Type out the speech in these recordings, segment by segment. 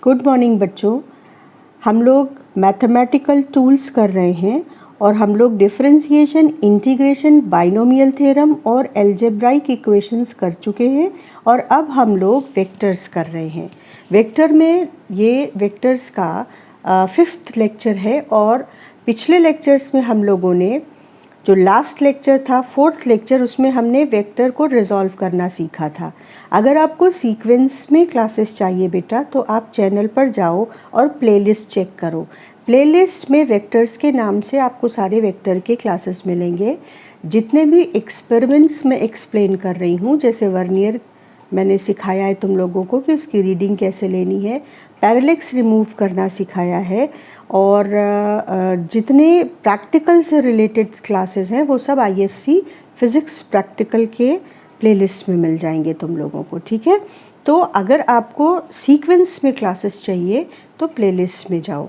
Good morning बच्चों। हम लोग मैथमेटिकल टूल्स कर रहे हैं और हम लोग डिफरेंशिएशन, इंटीग्रेशन, बाइनोमियल थ्योरम और अलजेब्राइक इक्वेशंस कर चुके हैं और अब हम लोग वेक्टर्स कर रहे हैं। वेक्टर में ये वेक्टर्स का 5th लेक्चर है और पिछले लेक्चर्स में हम लोगों ने जो लास्ट लेक्चर था 4th लेक्चर, उसमें हमने वेक्टर को रिजॉल्व करना सीखा था। अगर आपको सीक्वेंस में क्लासेस चाहिए बेटा तो आप चैनल पर जाओ और प्लेलिस्ट चेक करो। प्लेलिस्ट में वेक्टर्स के नाम से आपको सारे वेक्टर के क्लासेस मिलेंगे। जितने भी एक्सपेरिमेंट्स में एक्सप्लेन कर रही हूँ, जैसे वर्नियर मैंने सिखाया है तुम लोगों को कि उसकी रीडिंग कैसे लेनी है, पैरेलैक्स रिमूव करना सिखाया है और जितने प्रैक्टिकल से रिलेटेड क्लासेस हैं वो सब आईएससी फिज़िक्स प्रैक्टिकल के प्लेलिस्ट में मिल जाएंगे तुम लोगों को, ठीक है। तो अगर आपको सीक्वेंस में क्लासेस चाहिए तो प्लेलिस्ट में जाओ।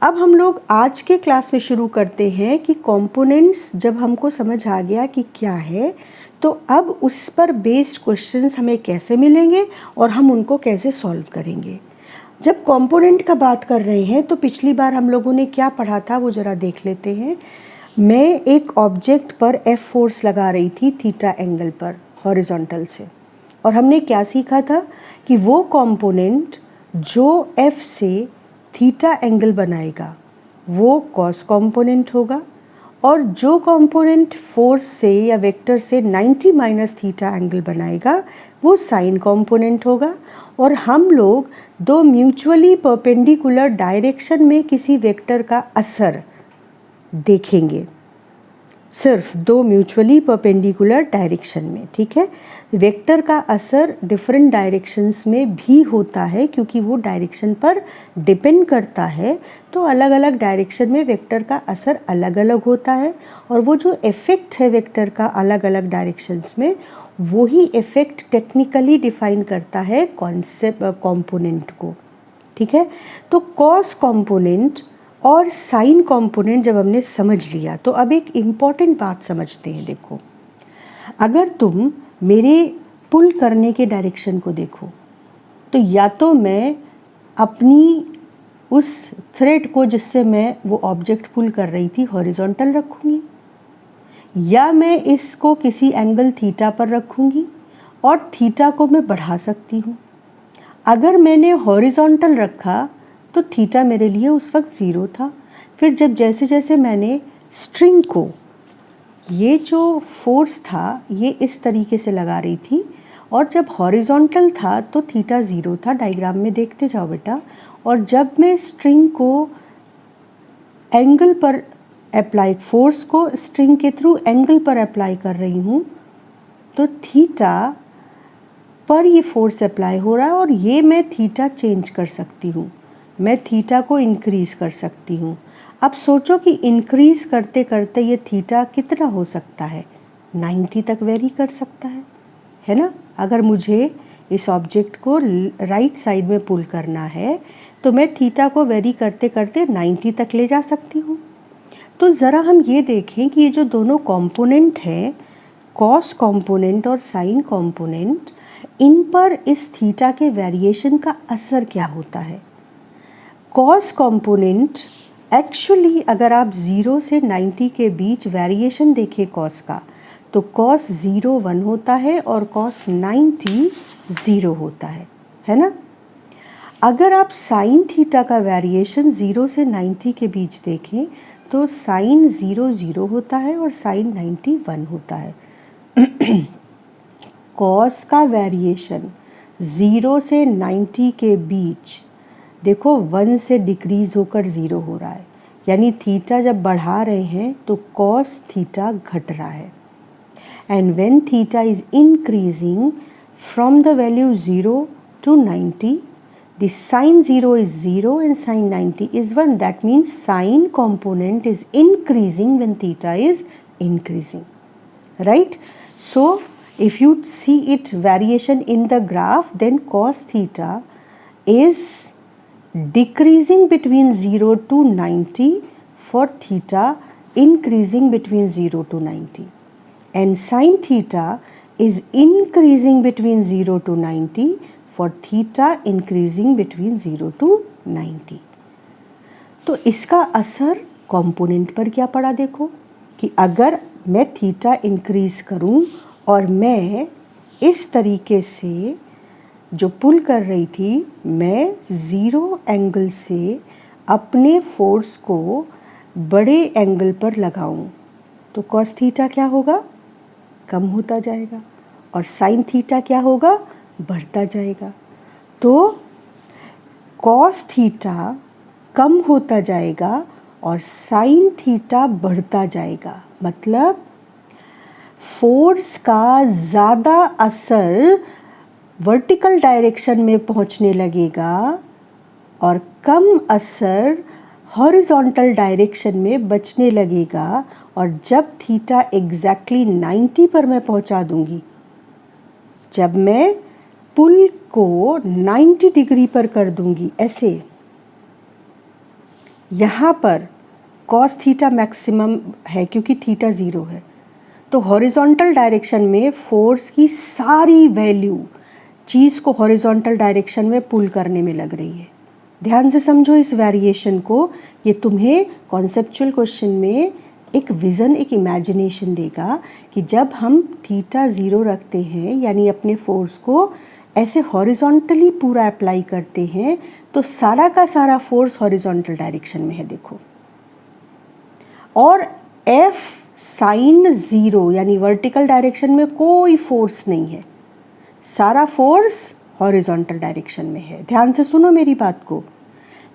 अब हम लोग आज के क्लास में शुरू करते हैं कि कंपोनेंट्स जब हमको समझ आ गया कि क्या है, तो अब उस पर बेस्ड क्वेश्चंस हमें कैसे मिलेंगे और हम उनको कैसे सॉल्व करेंगे। जब कंपोनेंट का बात कर रहे हैं तो पिछली बार हम लोगों ने क्या पढ़ा था वो ज़रा देख लेते हैं। मैं एक ऑब्जेक्ट पर एफ फोर्स लगा रही थी थीटा एंगल पर हॉरिजॉन्टल से, और हमने क्या सीखा था कि वो कंपोनेंट जो एफ से थीटा एंगल बनाएगा वो कॉस कंपोनेंट होगा और जो कंपोनेंट फोर्स से या वेक्टर से 90 माइनस थीटा एंगल बनाएगा वो साइन कंपोनेंट होगा। और हम लोग दो म्यूचुअली परपेंडिकुलर डायरेक्शन में किसी वेक्टर का असर देखेंगे, सिर्फ दो म्यूचुअली परपेंडिकुलर डायरेक्शन में, ठीक है। वेक्टर का असर डिफरेंट डायरेक्शंस में भी होता है क्योंकि वो डायरेक्शन पर डिपेंड करता है, तो अलग अलग डायरेक्शन में वेक्टर का असर अलग अलग होता है और वो जो इफ़ेक्ट है वेक्टर का अलग अलग डायरेक्शंस में, वही इफ़ेक्ट टेक्निकली डिफाइन करता है कॉन्सेप्ट कंपोनेंट को, ठीक है। तो कॉस कंपोनेंट और साइन कंपोनेंट जब हमने समझ लिया तो अब एक इम्पॉर्टेंट बात समझते हैं। देखो, अगर तुम मेरे पुल करने के डायरेक्शन को देखो तो या तो मैं अपनी उस थ्रेड को जिससे मैं वो ऑब्जेक्ट पुल कर रही थी हॉरिजॉन्टल रखूँगी, या मैं इसको किसी एंगल थीटा पर रखूँगी और थीटा को मैं बढ़ा सकती हूँ। अगर मैंने हॉरिजॉन्टल रखा तो थीटा मेरे लिए उस वक्त 0 था। फिर जब जैसे जैसे मैंने स्ट्रिंग को, ये जो फोर्स था ये इस तरीके से लगा रही थी और जब हॉरिजॉन्टल था तो थीटा 0 था, डायग्राम में देखते जाओ बेटा। और जब मैं स्ट्रिंग को एंगल पर अप्लाई, फोर्स को स्ट्रिंग के थ्रू एंगल पर अप्लाई कर रही हूँ तो थीटा पर ये फोर्स अप्लाई हो रहा है और ये मैं थीटा चेंज कर सकती हूँ, मैं थीटा को इंक्रीज़ कर सकती हूँ। अब सोचो कि इंक्रीज़ करते करते ये थीटा कितना हो सकता है, 90 तक वेरी कर सकता है ना। अगर मुझे इस ऑब्जेक्ट को राइट साइड में पुल करना है तो मैं थीटा को वेरी करते करते 90 तक ले जा सकती हूँ। तो ज़रा हम ये देखें कि ये जो दोनों कंपोनेंट हैं, कॉस कंपोनेंट और साइन कंपोनेंट, इन पर इस थीटा के वेरिएशन का असर क्या होता है। कॉस कंपोनेंट एक्चुअली अगर आप 0 से 90 के बीच वेरिएशन देखें कॉस का, तो कॉस 0 1 होता है और कॉस 90 0 होता है ना। अगर आप साइन थीटा का वेरिएशन 0 से 90 के बीच देखें तो साइन 0 0 होता है और साइन 90 1 होता है। कॉस का वेरिएशन 0 से 90 के बीच देखो 1 से डिक्रीज़ होकर 0 हो रहा है, यानी थीटा जब बढ़ा रहे हैं तो कॉस थीटा घट रहा है। And when theta is increasing from the value 0 to 90, the sin 0 is 0 and sin 90 is 1. That means sin component is increasing when theta is increasing, right? So if you see it variation in the graph, then cos theta is decreasing between 0 to 90 for theta increasing between 0 to 90, and sin theta is increasing between 0 to 90 for theta increasing between 0 to 90। तो इसका असर component पर क्या पड़ा देखो, कि अगर मैं थीटा इंक्रीज करूं और मैं इस तरीके से जो पुल कर रही थी, मैं 0 एंगल से अपने फोर्स को बड़े एंगल पर लगाऊं, तो कॉस थीटा क्या होगा, कम होता जाएगा, और साइन थीटा क्या होगा, बढ़ता जाएगा। तो कॉस थीटा कम होता जाएगा और साइन थीटा बढ़ता जाएगा, मतलब फोर्स का ज़्यादा असर वर्टिकल डायरेक्शन में पहुंचने लगेगा और कम असर हॉरिजॉन्टल डायरेक्शन में बचने लगेगा। और जब थीटा एग्जैक्टली 90 पर मैं पहुंचा दूंगी, जब मैं पुल को 90 डिग्री पर कर दूंगी, ऐसे यहाँ पर कॉस थीटा मैक्सिमम है क्योंकि थीटा 0 है, तो हॉरिजॉन्टल डायरेक्शन में फोर्स की सारी वैल्यू चीज़ को हॉरिजॉन्टल डायरेक्शन में पुल करने में लग रही है। ध्यान से समझो इस वेरिएशन को, ये तुम्हें कॉन्सेप्चुअल क्वेश्चन में एक विज़न, एक इमेजिनेशन देगा कि जब हम थीटा 0 रखते हैं, यानी अपने फोर्स को ऐसे हॉरिजॉन्टली पूरा अप्लाई करते हैं, तो सारा का सारा फोर्स हॉरिजॉन्टल डायरेक्शन में है देखो, और F साइन 0 यानी वर्टिकल डायरेक्शन में कोई फोर्स नहीं है, सारा फोर्स हॉरिजॉन्टल डायरेक्शन में है। ध्यान से सुनो मेरी बात को।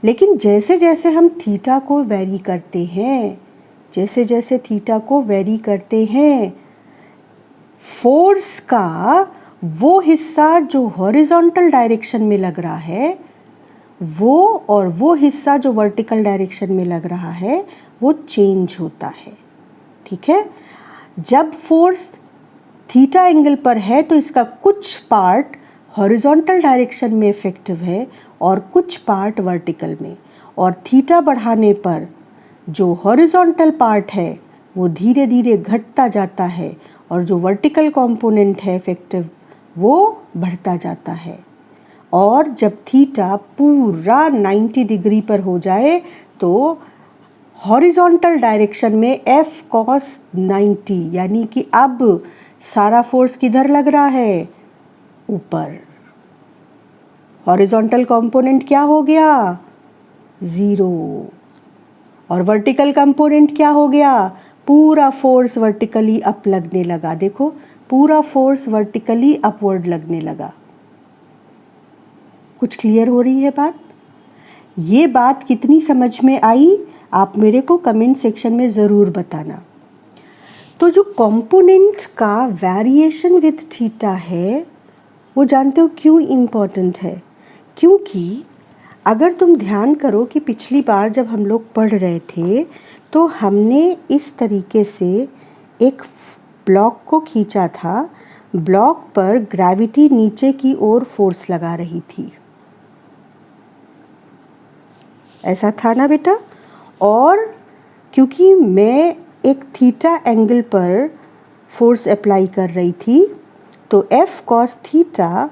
लेकिन जैसे जैसे हम थीटा को वेरी करते हैं, जैसे जैसे थीटा को वेरी करते हैं, फोर्स का वो हिस्सा जो हॉरिजॉन्टल डायरेक्शन में लग रहा है, वो और वो हिस्सा जो वर्टिकल डायरेक्शन में लग रहा है, वो चेंज होता है। ठीक है, जब फोर्स थीटा एंगल पर है तो इसका कुछ पार्ट हॉरिजॉन्टल डायरेक्शन में इफेक्टिव है और कुछ पार्ट वर्टिकल में, और थीटा बढ़ाने पर जो हॉरिजॉन्टल पार्ट है वो धीरे धीरे घटता जाता है और जो वर्टिकल कंपोनेंट है इफेक्टिव वो बढ़ता जाता है। और जब थीटा पूरा 90 डिग्री पर हो जाए तो हॉरिजॉन्टल डायरेक्शन में F cos 90, यानी कि अब सारा फोर्स किधर लग रहा है, ऊपर। हॉरिजॉन्टल कंपोनेंट क्या हो गया, 0, और वर्टिकल कंपोनेंट क्या हो गया, पूरा फोर्स वर्टिकली अप लगने लगा। देखो पूरा फोर्स वर्टिकली अपवर्ड लगने लगा। कुछ क्लियर हो रही है बात? ये बात कितनी समझ में आई आप मेरे को कमेंट सेक्शन में ज़रूर बताना। तो जो कंपोनेंट का वेरिएशन विथ थीटा है वो जानते हो क्यों इम्पॉर्टेंट है? क्योंकि अगर तुम ध्यान करो कि पिछली बार जब हम लोग पढ़ रहे थे तो हमने इस तरीके से एक ब्लॉक को खींचा था, ब्लॉक पर ग्रेविटी नीचे की ओर फोर्स लगा रही थी, ऐसा था ना बेटा? और क्योंकि मैं एक थीटा एंगल पर फोर्स अप्लाई कर रही थी तो F cos थीटा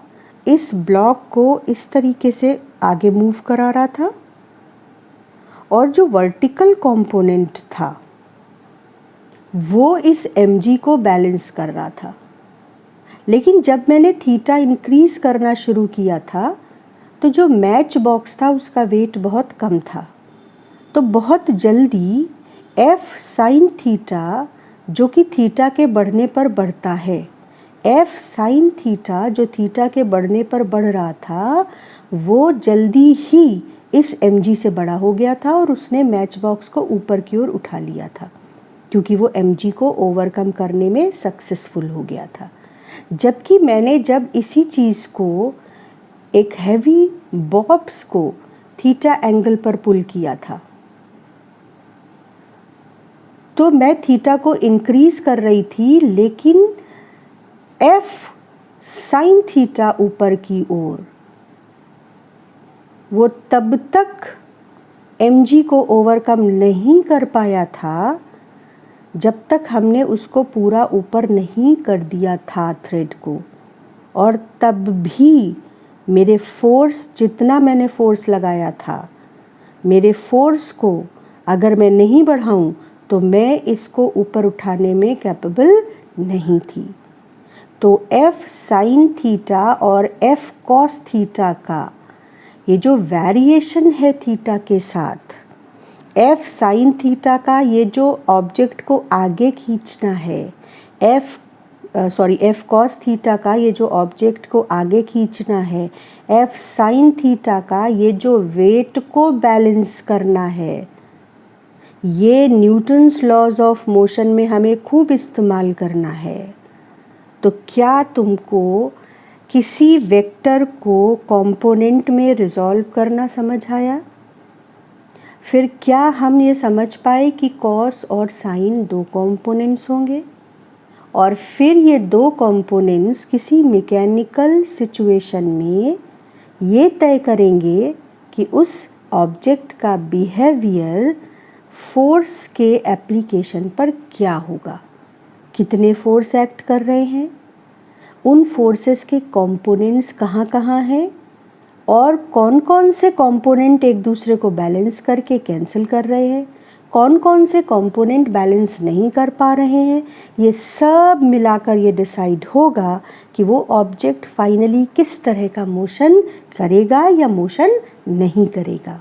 इस ब्लॉक को इस तरीके से आगे मूव करा रहा था, और जो वर्टिकल कंपोनेंट था वो इस mg को बैलेंस कर रहा था। लेकिन जब मैंने थीटा इंक्रीज करना शुरू किया था तो जो मैच बॉक्स था उसका वेट बहुत कम था, तो बहुत जल्दी F साइन थीटा जो कि थीटा के बढ़ने पर बढ़ता है, F साइन थीटा जो थीटा के बढ़ने पर बढ़ रहा था वो जल्दी ही इस mg से बड़ा हो गया था और उसने मैच बॉक्स को ऊपर की ओर उठा लिया था, क्योंकि वो mg को ओवरकम करने में सक्सेसफुल हो गया था। जबकि मैंने जब इसी चीज़ को, एक हैवी बॉब्स को थीटा एंगल पर पुल किया था, तो मैं थीटा को इंक्रीज कर रही थी, लेकिन F साइन थीटा ऊपर की ओर वो तब तक mg को ओवरकम नहीं कर पाया था जब तक हमने उसको पूरा ऊपर नहीं कर दिया था थ्रेड को, और तब भी मेरे फोर्स, जितना मैंने फोर्स लगाया था, मेरे फोर्स को अगर मैं नहीं बढ़ाऊँ तो मैं इसको ऊपर उठाने में कैपेबल नहीं थी। तो F साइन थीटा और F कॉस थीटा का ये जो वेरिएशन है थीटा के साथ, F साइन थीटा का ये जो ऑब्जेक्ट को आगे खींचना है, F कॉस थीटा का ये जो ऑब्जेक्ट को आगे खींचना है, F साइन थीटा का ये जो वेट को बैलेंस करना है, ये न्यूटन्स लॉज ऑफ मोशन में हमें खूब इस्तेमाल करना है। तो क्या तुमको किसी वेक्टर को कंपोनेंट में रिजॉल्व करना समझ आया? फिर क्या हम ये समझ पाए कि कॉस और साइन दो कंपोनेंट्स होंगे और फिर ये दो कंपोनेंट्स किसी मैकेनिकल सिचुएशन में ये तय करेंगे कि उस ऑब्जेक्ट का बिहेवियर फोर्स के एप्लीकेशन पर क्या होगा, कितने फोर्स एक्ट कर रहे हैं, उन फोर्सेस के कंपोनेंट्स कहाँ कहाँ हैं और कौन कौन से कंपोनेंट एक दूसरे को बैलेंस करके कैंसिल कर रहे हैं, कौन कौन से कंपोनेंट बैलेंस नहीं कर पा रहे हैं। ये सब मिलाकर ये डिसाइड होगा कि वो ऑब्जेक्ट फाइनली किस तरह का मोशन करेगा या मोशन नहीं करेगा।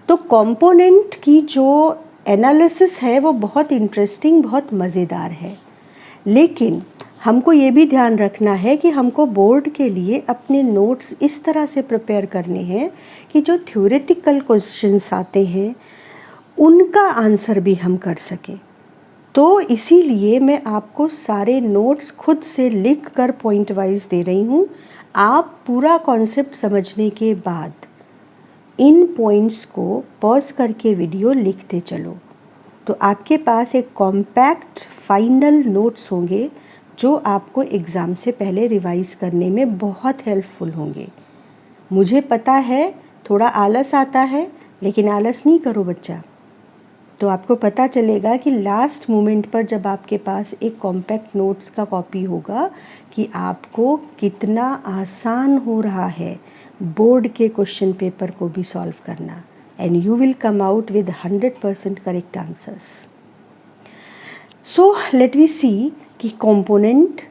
तो कंपोनेंट की जो एनालिसिस है वो बहुत इंटरेस्टिंग, बहुत मज़ेदार है, लेकिन हमको ये भी ध्यान रखना है कि हमको बोर्ड के लिए अपने नोट्स इस तरह से प्रिपेयर करने हैं कि जो थ्योरेटिकल क्वेश्चंस आते हैं उनका आंसर भी हम कर सकें। तो इसीलिए मैं आपको सारे नोट्स खुद से लिख कर पॉइंट वाइज दे रही हूँ। आप पूरा कॉन्सेप्ट समझने के बाद इन पॉइंट्स को पॉज करके वीडियो लिखते चलो, तो आपके पास एक कॉम्पैक्ट फाइनल नोट्स होंगे जो आपको एग्ज़ाम से पहले रिवाइज़ करने में बहुत हेल्पफुल होंगे। मुझे पता है थोड़ा आलस आता है, लेकिन आलस नहीं करो बच्चा। तो आपको पता चलेगा कि लास्ट मोमेंट पर जब आपके पास एक कॉम्पैक्ट नोट्स का कॉपी होगा कि आपको कितना आसान हो रहा है बोर्ड के क्वेश्चन पेपर को भी सॉल्व करना, and you will come out with 100% correct answers. So let we see कि कंपोनेंट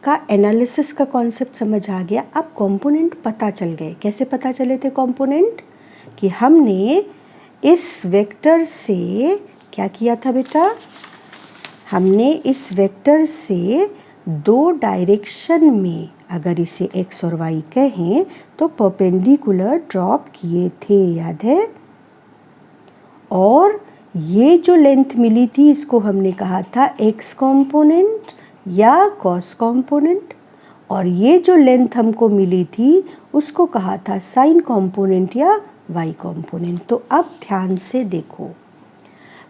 का एनालिसिस का कॉन्सेप्ट समझ आ गया। अब कंपोनेंट पता चल गए। कैसे पता चले थे कंपोनेंट? कि हमने इस वेक्टर से क्या किया था बेटा, हमने इस वेक्टर से दो डायरेक्शन में, अगर इसे x और y कहें तो परपेंडिकुलर ड्रॉप किए थे, याद है? और ये जो लेंथ मिली थी इसको हमने कहा था x कंपोनेंट या cos कंपोनेंट, और ये जो लेंथ हमको मिली थी उसको कहा था साइन कंपोनेंट या y कंपोनेंट। तो अब ध्यान से देखो,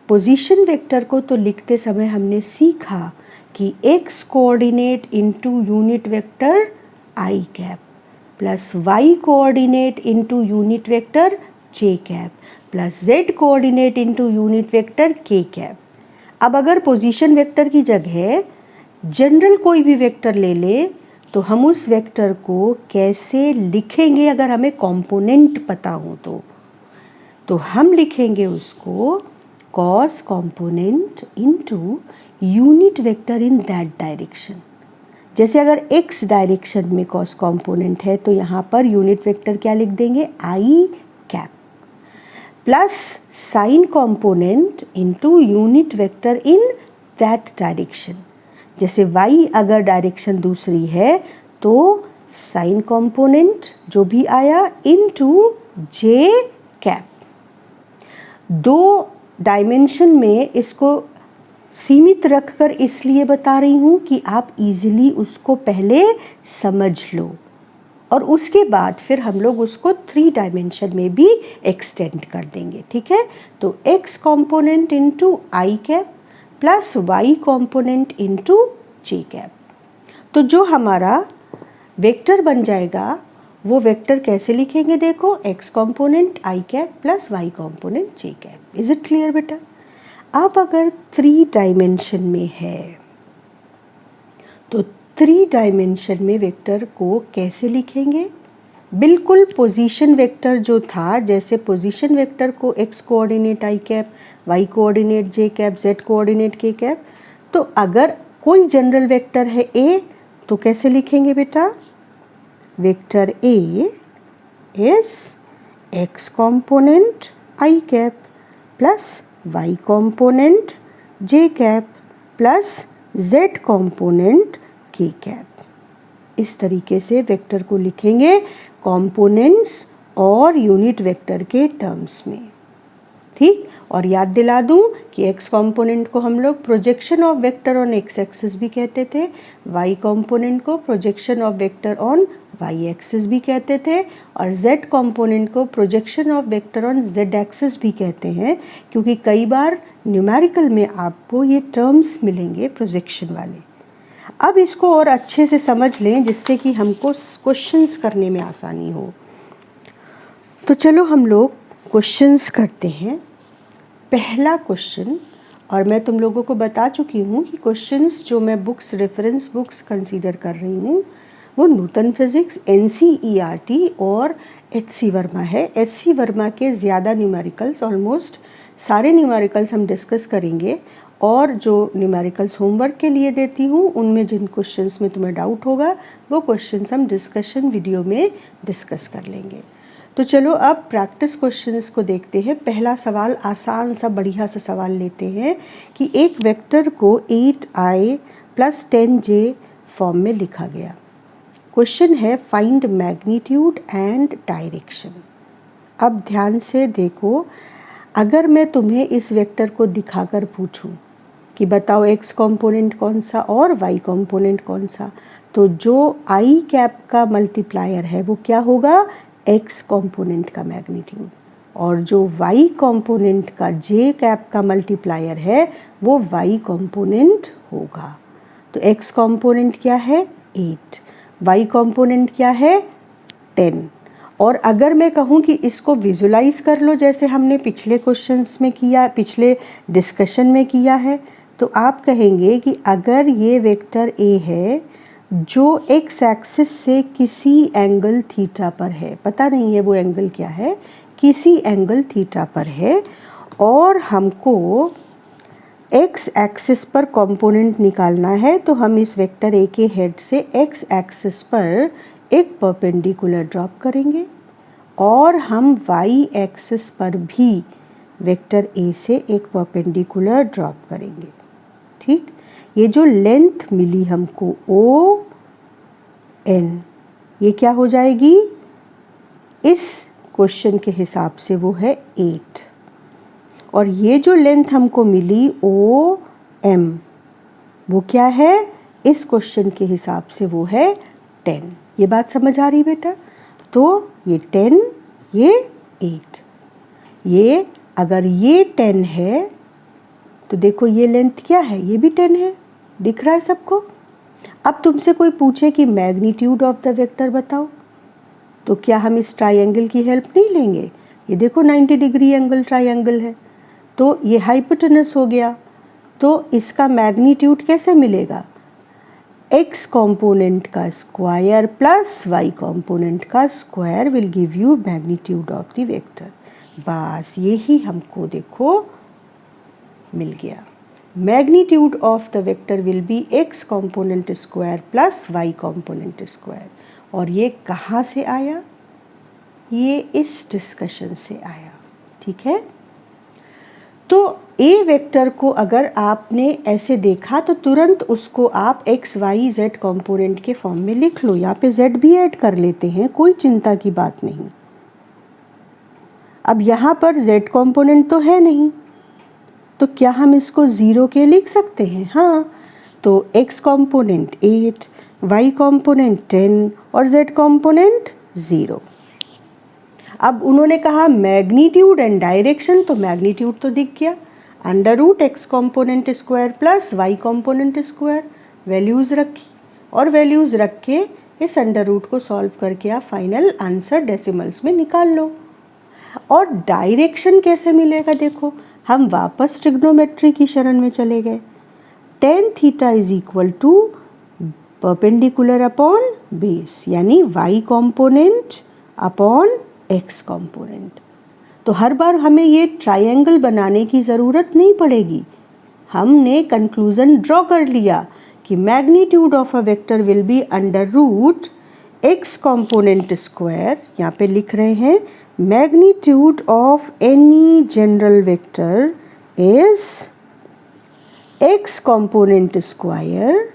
पोजीशन वेक्टर को तो लिखते समय हमने सीखा कि x coordinate into unit vector i cap plus y coordinate into unit vector j cap plus z coordinate into unit vector k cap. अब अगर पोजीशन वेक्टर की जगह जनरल कोई भी वेक्टर ले ले तो हम उस वेक्टर को कैसे लिखेंगे अगर हमें कंपोनेंट पता हो तो हम लिखेंगे उसको cos component into unit vector in that direction. जैसे अगर x डायरेक्शन में cos कंपोनेंट है तो यहाँ पर यूनिट वेक्टर क्या लिख देंगे, i cap plus sign component into unit vector in that direction. जैसे y अगर डायरेक्शन दूसरी है तो साइन कंपोनेंट जो भी आया इनटू j कैप। दो डायमेंशन में इसको सीमित रखकर इसलिए बता रही हूँ कि आप इजीली उसको पहले समझ लो और उसके बाद फिर हम लोग उसको 3 डायमेंशन में भी एक्सटेंड कर देंगे, ठीक है? तो x component into i cap plus y component into j cap. तो जो हमारा वेक्टर बन जाएगा वो वेक्टर कैसे लिखेंगे, देखो x component i cap plus y component j cap. Is it clear बेटा? अब अगर 3 डायमेंशन में है तो 3 डायमेंशन में वेक्टर को कैसे लिखेंगे? बिल्कुल पोजीशन वेक्टर जो था, जैसे पोजीशन वेक्टर को x coordinate i cap, y coordinate j cap, z coordinate k cap, तो अगर कोई जनरल वेक्टर है a तो कैसे लिखेंगे बेटा? Vector a is x component i cap plus y component j cap plus z component k cap. इस तरीके से वेक्टर को लिखेंगे कंपोनेंट्स और यूनिट वेक्टर के टर्म्स में, ठीक। और याद दिला दूं कि x कंपोनेंट को हम लोग projection of vector on x axis भी कहते थे, y कंपोनेंट को projection of vector on y axis भी कहते थे, और z कंपोनेंट को projection of vector on z axis भी कहते हैं, क्योंकि कई बार न्यूमेरिकल में आपको ये टर्म्स मिलेंगे प्रोजेक्शन वाले। अब इसको और अच्छे से समझ लें जिससे कि हमको क्वेश्चंस करने में आसानी हो। तो चलो हम लोग क्वेश्चंस करते हैं। पहला क्वेश्चन, और मैं तुम लोगों को बता चुकी हूँ कि क्वेश्चंस जो मैं बुक्स, रेफरेंस बुक्स कंसीडर कर रही हूँ वो नूतन फिज़िक्स, NCERT और HC वर्मा है। HC वर्मा के ज़्यादा न्यूमेरिकल्स, ऑलमोस्ट सारे न्यूमेरिकल्स हम डिस्कस करेंगे, और जो न्यूमेरिकल्स होमवर्क के लिए देती हूँ उनमें जिन क्वेश्चंस में तुम्हें डाउट होगा वो क्वेश्चंस हम डिस्कशन वीडियो में डिस्कस कर लेंगे। तो चलो अब प्रैक्टिस क्वेश्चंस को देखते हैं। पहला सवाल आसान सा बढ़िया सा सवाल लेते हैं कि एक वेक्टर को 8i + 10j फॉर्म में लिखा गया। क्वेश्चन है फाइंड मैग्नीट्यूड एंड डायरेक्शन। अब ध्यान से देखो, अगर मैं तुम्हें इस वेक्टर को दिखाकर पूछूं कि बताओ x कंपोनेंट कौन सा और y कंपोनेंट कौन सा, तो जो i कैप का मल्टीप्लायर है वो क्या होगा? x कंपोनेंट का मैग्नीट्यूड, और जो y कंपोनेंट का j कैप का मल्टीप्लायर है वो y कंपोनेंट होगा। तो x कंपोनेंट क्या है? 8, y कंपोनेंट क्या है? 10। और अगर मैं कहूँ कि इसको विजुलाइज कर लो जैसे हमने पिछले क्वेश्चंस में किया, पिछले डिस्कशन में किया है, तो आप कहेंगे कि अगर ये वेक्टर a है जो x एक्सिस से किसी एंगल थीटा पर है, पता नहीं है वो एंगल क्या है, किसी एंगल थीटा पर है, और हमको x एक्सिस पर कंपोनेंट निकालना है, तो हम इस वेक्टर a के हेड से x एक्सिस पर एक परपेंडिकुलर ड्रॉप करेंगे, और हम y एक्सिस पर भी वेक्टर a से एक परपेंडिकुलर ड्रॉप करेंगे, ठीक। ये जो लेंथ मिली हमको ON, ये क्या हो जाएगी? इस क्वेश्चन के हिसाब से वो है 8, और ये जो लेंथ हमको मिली OM, वो क्या है? इस क्वेश्चन के हिसाब से वो है 10। ये बात समझ आ रही बेटा? तो ये 10, ये 8, ये अगर ये 10 है तो देखो ये लेंथ क्या है? ये भी 10 है, दिख रहा है सबको। अब तुमसे कोई पूछे कि मैग्नीट्यूड ऑफ द वेक्टर बताओ, तो क्या हम इस ट्रायंगल की हेल्प नहीं लेंगे? ये देखो 90 डिग्री एंगल ट्रायंगल है, तो ये हाइपोटेनस हो गया, तो इसका मैग्नीट्यूड कैसे मिलेगा? x कंपोनेंट का स्क्वायर प्लस y कंपोनेंट का square will give you magnitude of the vector. बस यही हमको देखो मिल गया। Magnitude of the vector will B x component square plus y component square. और ये कहाँ से आया? ये इस डिस्कशन से आया, ठीक है। तो a वेक्टर को अगर आपने ऐसे देखा तो तुरंत उसको आप x y z कंपोनेंट के फॉर्म में लिख लो। यहाँ पे z भी ऐड कर लेते हैं, कोई चिंता की बात नहीं। अब यहाँ पर z कंपोनेंट तो है नहीं, तो क्या हम इसको 0 के लिख सकते हैं? हाँ, तो x कंपोनेंट 8, y कंपोनेंट 10 और z कंपोनेंट 0। अब उन्होंने कहा मैग्नीट्यूड एंड डायरेक्शन, तो मैग्नीट्यूड तो दिख गया, √x component square plus y component square, values रखी, और वैल्यूज़ रख के इस √को सॉल्व करके आप फाइनल आंसर डेसिमल्स में निकाल लो। और डायरेक्शन कैसे मिलेगा? देखो, हम वापस ट्रिग्नोमेट्री की शरण में चले गए। tan theta is equal to perpendicular upon base, यानी y component upon x component. तो हर बार हमें ये ट्रायंगल बनाने की ज़रूरत नहीं पड़ेगी, हमने कंक्लूजन ड्रॉ कर लिया कि magnitude of a vector will be under root x component square. यहाँ पे लिख रहे हैं magnitude of any general vector is x component square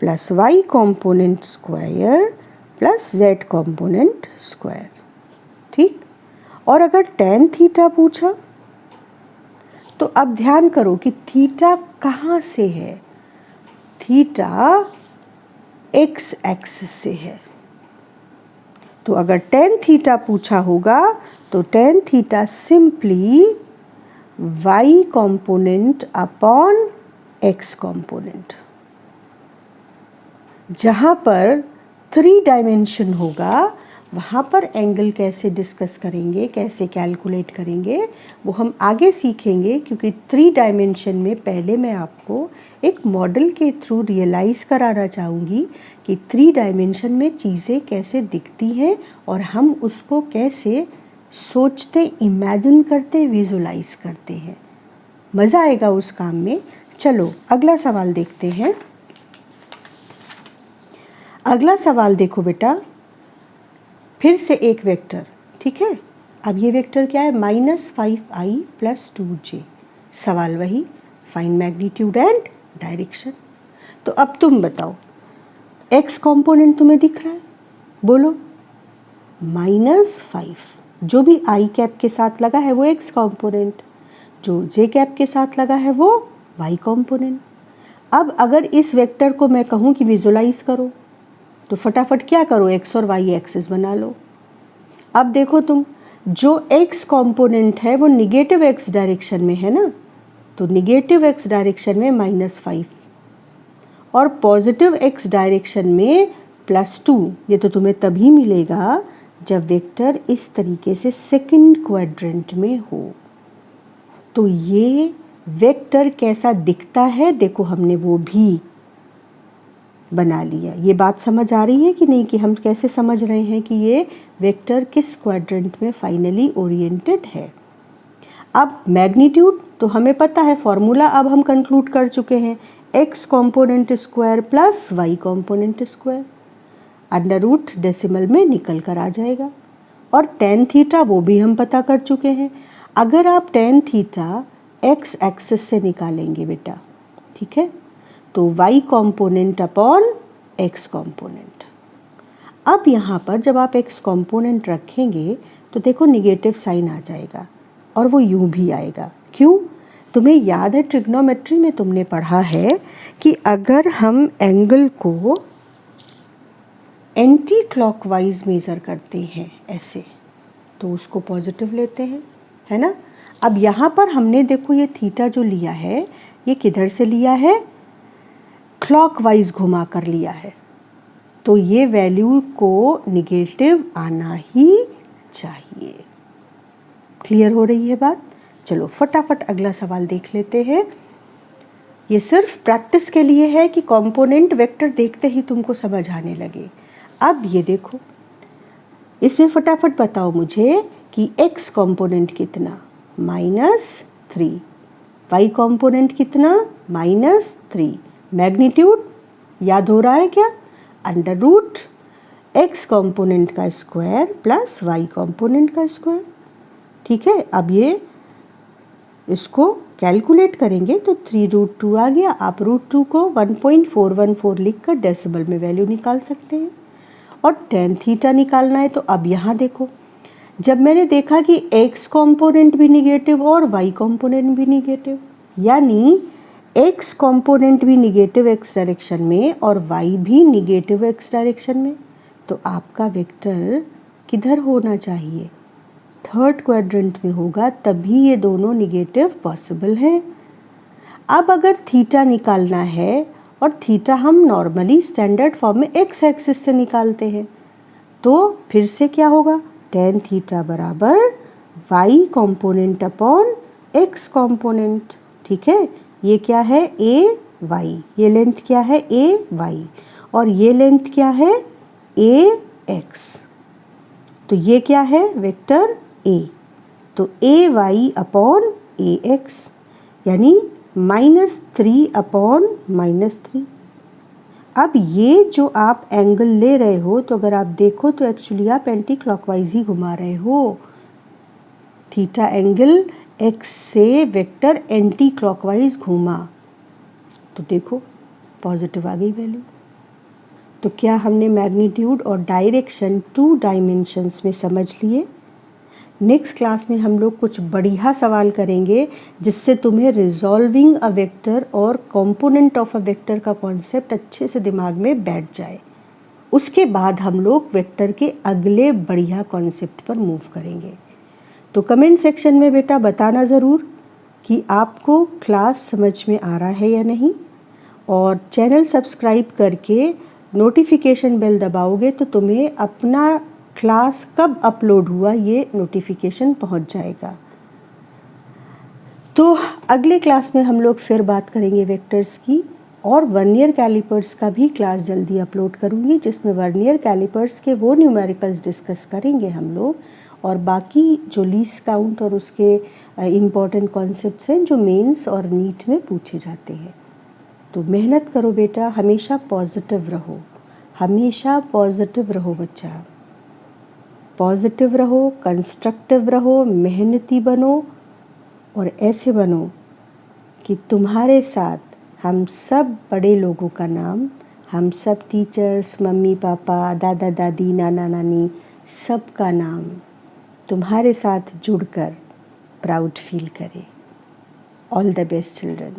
plus y component square plus z component square. ठीक, और अगर tan थीटा पूछा तो अब ध्यान करो कि थीटा कहाँ से है, थीटा एक्स एक्सिस से है। तो अगर tan थीटा पूछा होगा तो tan theta simply y component upon x component. जहाँ पर 3 डायमेंशन होगा वहाँ पर एंगल कैसे डिस्कस करेंगे, कैसे कैलकुलेट करेंगे, वो हम आगे सीखेंगे, क्योंकि 3 डायमेंशन में पहले मैं आपको एक मॉडल के थ्रू रियलाइज़ कराना चाहूँगी कि 3 डायमेंशन में चीज़ें कैसे दिखती हैं और हम उसको कैसे सोचते, इमेजिन करते, विजुलाइज करते हैं। मज़ा आएगा उस काम में। चलो अगला सवाल देखते हैं। अगला सवाल देखो बेटा, फिर से एक वेक्टर, ठीक है। अब ये वेक्टर क्या है, -5i + 2j। सवाल वही, फाइंड मैग्नीट्यूड एंड डायरेक्शन। तो अब तुम बताओ, x कंपोनेंट तुम्हें दिख रहा है, बोलो। -5, जो भी i कैप के साथ लगा है वो x कंपोनेंट, जो j कैप के साथ लगा है वो y कंपोनेंट। अब अगर इस वेक्टर को मैं कहूँ कि विजुलाइज करो तो फटाफट क्या करो, x और y एक्सिस बना लो। अब देखो तुम, जो x कंपोनेंट है वो निगेटिव x डायरेक्शन में है ना, तो निगेटिव x डायरेक्शन में -5 और पॉजिटिव x डायरेक्शन में +2। ये तो तुम्हें तभी मिलेगा जब वेक्टर इस तरीके से सेकंड क्वाड्रेंट में हो। तो ये वेक्टर कैसा दिखता है देखो, हमने वो भी बना लिया। ये बात समझ आ रही है कि नहीं, कि हम कैसे समझ रहे हैं कि ये वेक्टर किस क्वाड्रेंट में फाइनली ओरिएंटेड है। अब मैग्नीट्यूड तो हमें पता है, फॉर्मूला अब हम कंक्लूड कर चुके हैं, x component square plus y component square, under root decimal में निकल कर आ जाएगा। और tan थीटा वो भी हम पता कर चुके हैं। अगर आप tan थीटा x एक्सिस से निकालेंगे बेटा, ठीक है, तो y component upon x component. अब यहाँ पर जब आप x कंपोनेंट रखेंगे तो देखो निगेटिव साइन आ जाएगा और वो यूं भी आएगा। क्यों? तुम्हें याद है ट्रिग्नोमेट्री में तुमने पढ़ा है कि अगर हम एंगल को एंटी क्लॉकवाइज मेज़र करते हैं ऐसे, तो उसको पॉजिटिव लेते हैं, है ना। अब यहाँ पर हमने देखो ये थीटा जो लिया है ये किधर से लिया है, क्लॉकवाइज घुमा कर लिया है, तो ये वैल्यू को निगेटिव आना ही चाहिए। क्लियर हो रही है बात? चलो फटाफट अगला सवाल देख लेते हैं। ये सिर्फ प्रैक्टिस के लिए है कि कंपोनेंट वेक्टर देखते ही तुमको समझ आने लगे। अब ये देखो, इसमें फटाफट बताओ मुझे कि x कंपोनेंट कितना, -3, y कंपोनेंट कितना, -3, मैग्नीट्यूड याद हो रहा है क्या, अंडर रूट x कंपोनेंट का स्क्वायर प्लस y कंपोनेंट का स्क्वायर। ठीक है, अब ये इसको कैलकुलेट करेंगे तो 3√2 आ गया। आप √2 को 1.414 लिखकर डेसिमल में वैल्यू निकाल सकते हैं। और tan थीटा निकालना है, तो अब यहाँ देखो, जब मैंने देखा कि x कंपोनेंट भी निगेटिव और y कंपोनेंट भी निगेटिव, यानी x कंपोनेंट भी निगेटिव x डायरेक्शन में और y भी निगेटिव x डायरेक्शन में, तो आपका वेक्टर किधर होना चाहिए, थर्ड क्वाड्रेंट में होगा, तभी ये दोनों निगेटिव पॉसिबल है। अब अगर थीटा निकालना है, और थीटा हम नॉर्मली स्टैंडर्ड फॉर्म में x एक्सिस से निकालते हैं, तो फिर से क्या होगा, tan थीटा बराबर y component upon x component. ठीक है, ये क्या है, a y, ये लेंथ क्या है, a y, और ये लेंथ क्या है, a x। तो ये क्या है? Vector a। तो ay/ax यानी -3/-3। अब ये जो आप एंगल ले रहे हो, तो अगर आप देखो तो एक्चुअली आप एंटी क्लॉकवाइज ही घुमा रहे हो। थीटा एंगल x से वेक्टर एंटी क्लॉकवाइज घूमा, तो देखो पॉजिटिव आ गई वैल्यू। तो क्या हमने मैग्नीट्यूड और डायरेक्शन 2 डायमेंशंस में समझ लिए? नेक्स्ट क्लास में हम लोग कुछ बढ़िया सवाल करेंगे जिससे तुम्हें रिजॉल्विंग अ वेक्टर और कंपोनेंट ऑफ अ वेक्टर का कॉन्सेप्ट अच्छे से दिमाग में बैठ जाए। उसके बाद हम लोग वेक्टर के अगले बढ़िया कॉन्सेप्ट पर मूव करेंगे। तो कमेंट सेक्शन में बेटा बताना ज़रूर कि आपको क्लास समझ में आ रहा है या नहीं, और चैनल सब्सक्राइब करके नोटिफिकेशन बेल दबाओगे तो तुम्हें अपना क्लास कब अपलोड हुआ ये नोटिफिकेशन पहुंच जाएगा। तो अगले क्लास में हम लोग फिर बात करेंगे वेक्टर्स की, और वर्नियर कैलिपर्स का भी क्लास जल्दी अपलोड करूंगी जिसमें वर्नियर कैलिपर्स के वो न्यूमेरिकल्स डिस्कस करेंगे हम लोग, और बाकी जो लीस्ट काउंट और उसके इम्पॉर्टेंट कॉन्सेप्ट्स हैं जो मेंस और नीट में पूछे जाते हैं। तो मेहनत करो बेटा, हमेशा पॉजिटिव रहो, हमेशा पॉजिटिव रहो बच्चा, पॉजिटिव रहो, कंस्ट्रक्टिव रहो, मेहनती बनो, और ऐसे बनो कि तुम्हारे साथ हम सब बड़े लोगों का नाम, हम सब टीचर्स, मम्मी पापा, दादा दादी, नाना नानी, सब का नाम तुम्हारे साथ जुड़कर प्राउड फील करे। All the best children.